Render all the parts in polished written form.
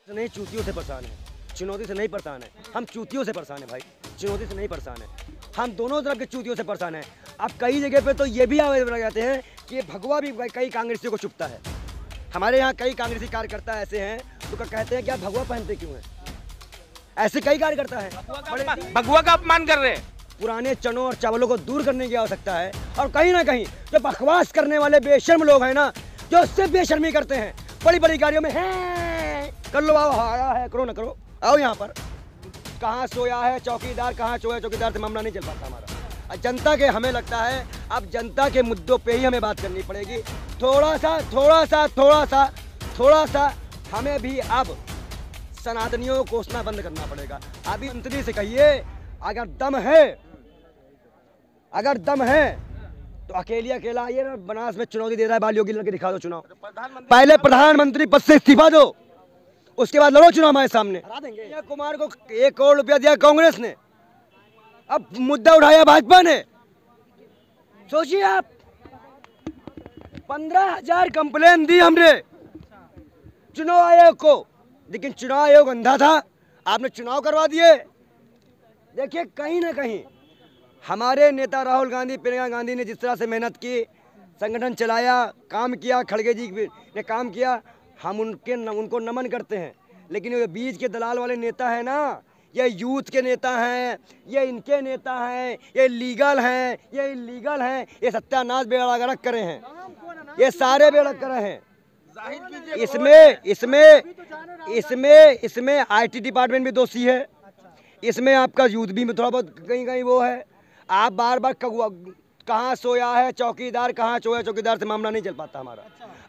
नहीं, चूतियों से परेशान है, चुनौती से नहीं परेशान है। हम चूतियों से परेशान है भाई, चुनौती से नहीं परेशान है। हम दोनों तरफ के चूतियों से परेशान है। अब कई जगह पे तो ये भी आवाज लग जाते हैं कि भगवा भी कई कांग्रेसियों को चुभता है। हमारे यहाँ कई कांग्रेसी कार्यकर्ता ऐसे हैं तो कहते हैं कि आप भगवा पहनते क्यों हैं। ऐसे कई कार्यकर्ता है भगवा का अपमान कर रहे हैं। पुराने चनों और चावलों को दूर करने की आवश्यकता है। और कहीं ना कहीं जो बकवास करने वाले बेशर्म लोग हैं ना, जो उससे बेशर्मी करते हैं, बड़ी बड़ी गाड़ियों में है कर लो, आओ आया है, करो ना करो, आओ यहाँ पर। कहाँ सोया है चौकीदार, कहाँ सोया चौकीदार से मामला नहीं चल पाता हमारा। जनता के हमें लगता है अब जनता के मुद्दों पे ही हमें बात करनी पड़ेगी। थोड़ा सा हमें भी अब सनातनियों को कोसना बंद करना पड़ेगा। अभी मंत्री से कहिए अगर दम है तो अकेला आइए ना, बनास में चुनौती दे रहा है बाल योगी लड़के, दिखा दो चुनाव। पहले प्रधानमंत्री पद से इस्तीफा दो, उसके बाद लड़ो चुनाव हमारे सामने। कुमार को 1 करोड़ रुपया दिया कांग्रेस ने, अब मुद्दा उठाया भाजपा ने। सोचिए आप, 15,000 कंप्लेन दी हमने चुनाव आयोग को, लेकिन चुनाव आयोग अंधा था, आपने चुनाव करवा दिए। देखिए कहीं ना कहीं हमारे नेता राहुल गांधी, प्रियंका गांधी ने जिस तरह से मेहनत की, संगठन चलाया, काम किया, खड़गे जी ने काम किया, हम उनको नमन करते हैं। लेकिन ये बीच के दलाल वाले नेता हैं ना, ये यूथ के नेता हैं, ये इनके नेता हैं, ये लीगल हैं, ये इलीगल हैं, ये सत्यानाश बेड़ा गर्क करे हैं, ये सारे बेड़ा करे हैं। इसमें IT डिपार्टमेंट भी दोषी है, इसमें आपका यूथ भी थोड़ा बहुत कहीं वो है। आप बार कहाँ सोया है चौकीदार, कहाँ सोया चौकीदार से मामला नहीं चल पाता हमारा।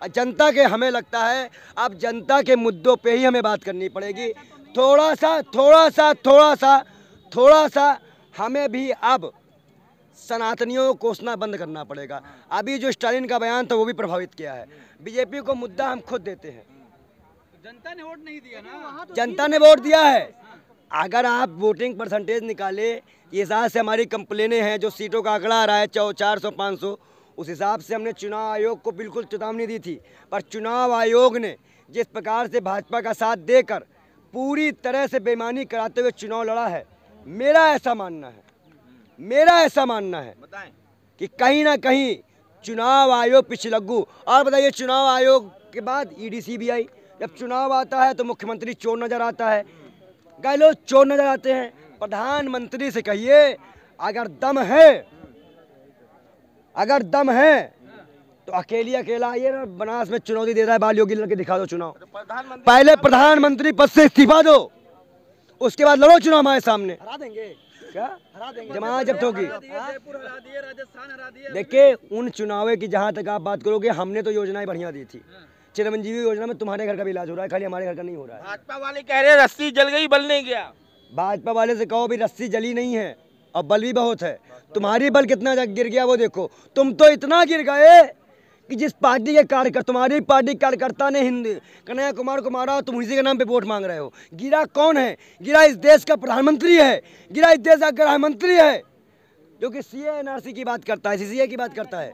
जनता के हमें लगता है अब जनता के मुद्दों पे ही हमें बात करनी पड़ेगी। थोड़ा सा हमें भी अब सनातनियों को कोसना बंद करना पड़ेगा। अभी जो स्टालिन का बयान था वो भी प्रभावित किया है। बीजेपी को मुद्दा हम खुद देते हैं, जनता ने वोट नहीं दिया ना, जनता ने वोट दिया है। अगर आप वोटिंग परसेंटेज निकाले, ये हिसाब से हमारी कंप्लेनें हैं, जो सीटों का आंकड़ा आ रहा है 400 500, उस हिसाब से हमने चुनाव आयोग को बिल्कुल चेतावनी दी थी। पर चुनाव आयोग ने जिस प्रकार से भाजपा का साथ देकर पूरी तरह से बेईमानी कराते हुए चुनाव लड़ा है, मेरा ऐसा मानना है कि कहीं ना कहीं चुनाव आयोग पिछलग्गू। और बताइए, चुनाव आयोग के बाद ED CBI, जब चुनाव आता है तो मुख्यमंत्री चोर नजर आता है, गहलोत चोर नजर आते हैं। प्रधानमंत्री से कहिए अगर दम है तो अकेला आइए ना, बनास में चुनौती दे रहा है बाल योगी लड़के, दिखा दो चुनाव। पहले प्रधानमंत्री पद से इस्तीफा दो, उसके बाद लड़ो चुनाव हमारे सामने। हरा देंगे क्या? जमानत जब्त होगी। देखिए उन चुनावों की जहां तक आप बात करोगे, हमने तो योजनाएं बढ़िया दी थी। चिरंजीवी योजना में तुम्हारे घर का भी इलाज हो रहा है, खाली हमारे घर का नहीं हो रहा है। भाजपा वाले कह रहे हैं रस्सी जल गई, बल नहीं गया। भाजपा वाले से कहो भी रस्सी जली नहीं है और बल भी बहुत है। तुम्हारी बल कितना गिर गया वो देखो। तुम तो इतना गिर गए कि जिस पार्टी के कार्यकर्ता, तुम्हारी पार्टी कार्यकर्ता ने कन्हैया कुमार को मारा, तुम उसी के नाम पे वोट मांग रहे हो। गिरा कौन है? गिरा इस देश का प्रधानमंत्री है, गिरा इस देश का गृह मंत्री है, जो कि CA NRC की बात करता है, CCA की बात करता है।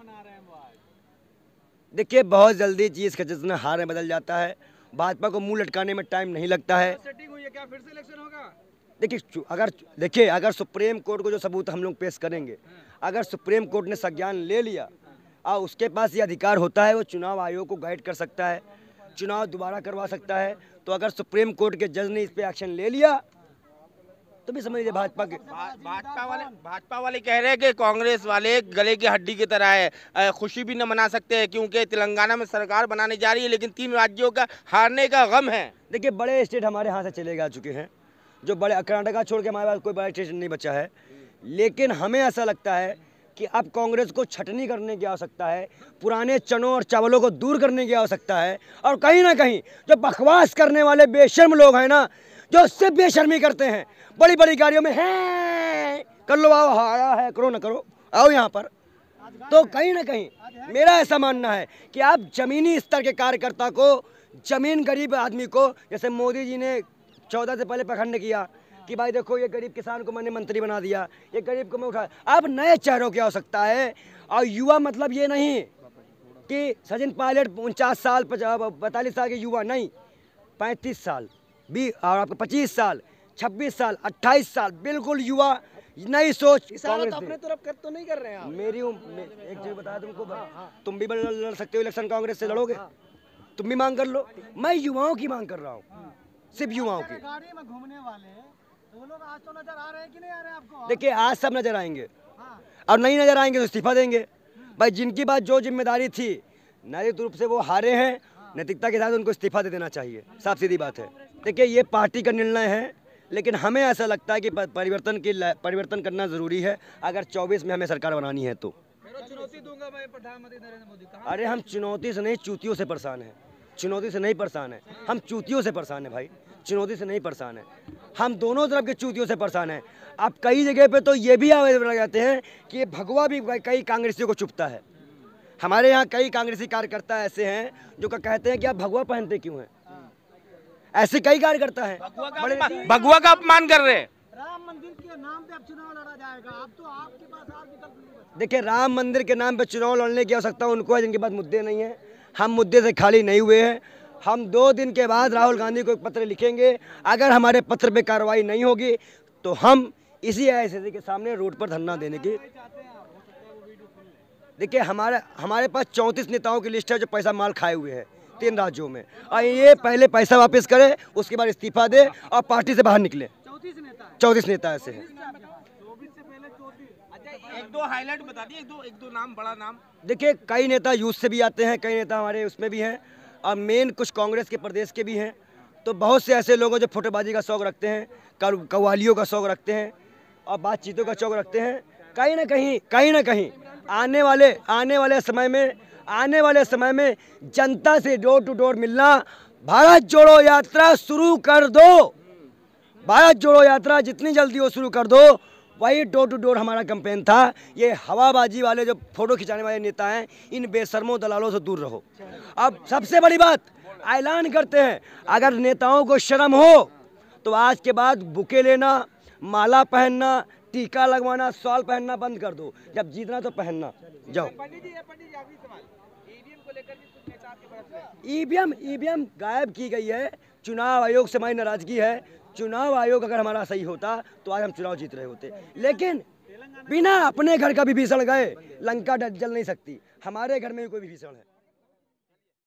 देखिए बहुत जल्दी चीज़ का जितना हार में बदल जाता है। भाजपा को मुंह लटकाने में टाइम नहीं लगता है। सेटिंग हुई है क्या? फिर से इलेक्शन होगा? देखिए अगर सुप्रीम कोर्ट को जो सबूत हम लोग पेश करेंगे, अगर सुप्रीम कोर्ट ने संज्ञान ले लिया और उसके पास ये अधिकार होता है, वो चुनाव आयोग को गाइड कर सकता है, चुनाव दोबारा करवा सकता है। तो अगर सुप्रीम कोर्ट के जज ने इस पे एक्शन ले लिया तो भी समझ लीजिए भाजपा वाले कह रहे हैं कि कांग्रेस वाले गले की हड्डी की तरह है, खुशी भी न मना सकते हैं क्योंकि तेलंगाना में सरकार बनाने जा रही है, लेकिन 3 राज्यों का हारने का गम है। देखिए बड़े स्टेट हमारे यहाँ से चले जा चुके हैं, जो बड़े कर्नाटका छोड़ के हमारे पास कोई बड़ा स्टेट नहीं बचा है। लेकिन हमें ऐसा लगता है कि अब कांग्रेस को छटनी करने की आवश्यकता है, पुराने चनों और चावलों को दूर करने की आवश्यकता है। और कहीं ना कहीं जो बकवास करने वाले बेशर्म लोग हैं ना, जो उससे बेशर्मी करते हैं, बड़ी बड़ी गाड़ियों में है कर लो, आओ आया है, करो ना करो, आओ यहाँ पर। तो कहीं ना कहीं मेरा ऐसा मानना है कि आप जमीनी स्तर के कार्यकर्ता को, जमीन गरीब आदमी को, जैसे मोदी जी ने 14 से पहले प्रखंड किया कि भाई देखो ये गरीब किसान को मैंने मंत्री बना दिया, ये गरीब को मैं उठा। अब नए चेहरों की आवश्यकता है। और युवा मतलब ये नहीं कि सचिन पायलट 49 साल 45 साल के युवा नहीं, 35 साल और आपको 25 साल, 26 साल, 28 साल, बिल्कुल युवा, नई सोच। कांग्रेस अपने तरफ कर तो नहीं कर रहे हैं आप। एक चीज बता तुमको, तुम भी लड़ सकते हो इलेक्शन, कांग्रेस से लड़ोगे, तुम भी मांग कर लो। मैं युवाओं की मांग कर रहा हूँ, सिर्फ युवाओं की। गाड़ी में घूमने वाले वो लोग आज तो नजर आ रहे हैं कि नहीं आ रहे हैं आपको? देखिए आज सब नजर आएंगे, और नहीं नजर आएंगे तो इस्तीफा देंगे। भाई जिनकी बात जो जिम्मेदारी थी नैतिक रूप से वो हारे हैं, नैतिकता के साथ उनको इस्तीफा दे देना चाहिए, साफ सीधी बात है। देखिए ये पार्टी का निर्णय है, लेकिन हमें ऐसा लगता है कि परिवर्तन करना ज़रूरी है अगर 24 में हमें सरकार बनानी है तो। चुनौती दूंगा मैं प्रधानमंत्री नरेंद्र मोदी को। अरे हम चुनौती से नहीं, चूतियों से परेशान हैं। चुनौती से नहीं परेशान है, हम चूतियों से परेशान है भाई, चुनौती से नहीं परेशान है। हम दोनों तरफ के चूतियों से परेशान हैं। अब कई जगह पे तो ये भी आवेदन लगाते हैं कि ये भगवा भी कई कांग्रेसियों को चुभता है। हमारे यहाँ कई कांग्रेसी कार्यकर्ता ऐसे हैं जो कहते हैं कि आप भगवा पहनते क्यों हैं। ऐसे कई कार्यकर्ता हैं, भगवा का अपमान कर रहे हैं। राम मंदिर के नाम पे अब चुनाव लड़ा जाएगा, अब तो आपके पास और विकल्प नहीं बचा। देखिए राम मंदिर के नाम पे चुनाव लड़ने की आवश्यकता उनको है जिनके पास मुद्दे नहीं है। हम मुद्दे से खाली नहीं हुए हैं। हम 2 दिन के बाद राहुल गांधी को एक पत्र लिखेंगे। अगर हमारे पत्र पे कार्रवाई नहीं होगी तो हम इसी ICC के सामने रोड पर धरना देने की। देखिए हमारे पास 34 नेताओं की लिस्ट है जो पैसा माल खाए हुए हैं 3 राज्यों में, और ये पहले पैसा वापस करे, उसके बाद इस्तीफा दे और पार्टी से बाहर निकले। 34 नेता ऐसे हैं। एक दो हाईलाइट बता दिए, एक दो नाम, बड़ा नाम। देखिए कई नेता यूथ से भी आते हैं, कई नेता हमारे उसमें भी हैं, और मेन कुछ कांग्रेस के प्रदेश के भी हैं। तो बहुत से ऐसे लोग हैं जो फोटोबाजी का शौक रखते हैं, कव्वालियों का शौक रखते हैं और बातचीतों का शौक रखते हैं। कहीं ना कहीं आने वाले समय में जनता से डोर टू डोर मिलना, भारत जोड़ो यात्रा शुरू कर दो। भारत जोड़ो यात्रा जितनी जल्दी हो शुरू कर दो, वही डोर टू डोर हमारा कैंपेन था। ये हवाबाजी वाले जो फोटो खिंचाने वाले नेता हैं, इन बेशर्मों दलालों से दूर रहो। अब सबसे बड़ी बात ऐलान करते हैं, अगर नेताओं को शर्म हो तो आज के बाद बुके लेना, माला पहनना, टीका लगवाना, शॉल पहनना बंद कर दो। जब जीतना तो पहनना जाओ। ईवीएम गायब की गई है। चुनाव आयोग से हमारी नाराजगी है। चुनाव आयोग अगर हमारा सही होता तो आज हम चुनाव जीत रहे होते, लेकिन बिना अपने घर का विभीषण गए लंका जल नहीं सकती। हमारे घर में भी कोई विभीषण है।